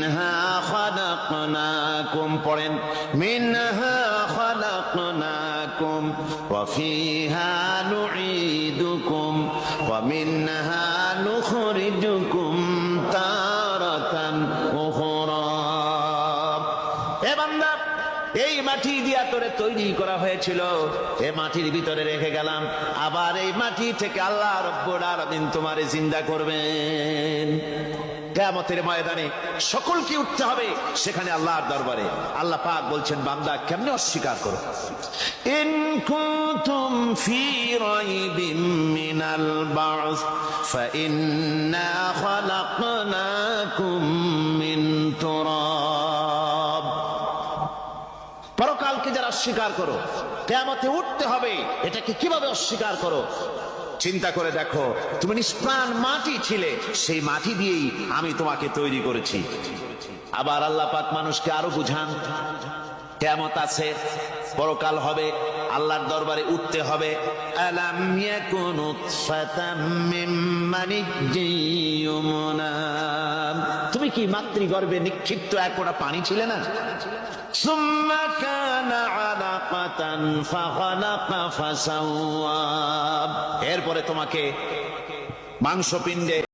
মিনহা খালাকনাকুম, পড়েন মিনহা খালাকনাকুম ওয়া ফিহা নুঈদুকুম ওয়া মিনহা নুখরিজুকুম তারাতান উখরা। হে বান্দা, এই মাটি দিয়া তোরে তৈরি করা হয়েছিল, এই মাটির ভিতরে রেখে গেলাম, আবার এই মাটি থেকে আল্লাহ রব্বুল আলামিন তোমারে জিন্দা করবেন। কিয়ামতের ময়দানে সকলকে উঠতে হবে সেখানে আল্লাহর দরবারে। আল্লাহ পাক বলছেন, বান্দা কেমনে অস্বীকার করো? ইন কুনতুম ফি রাইবিম মিনাল বা'স ফাইন্না খালাকনাকুম মিন তুরাব। পরকালকে যারা অস্বীকার করো, কিয়ামতে উঠতে হবে, এটাকে কিভাবে অস্বীকার করো? চিন্তা করে দেখো, তুমি নিষ্প্রাণ মাটি ছিলে, সেই মাটি দিয়েই আমি তোমাকে তৈরি করেছি। আবার আল্লাহ পাক মানুষকে আরো বুঝান, কিয়ামত আছে, পরকাল হবে, আল্লাহর দরবারে উঠতে হবে। আলাম ইয়াকুনু ফাতাম মিন মানিজ্জিয়ুমনা, তুমি কি মাতৃগর্ভে নিক্ষিপ্ত এক ফোঁটা পানি ছিলে না? সুম্মা কানা আলাকাতান ফাখালাকা ফাসাওয়া, এরপরে তোমাকে মাংসপিণ্ডে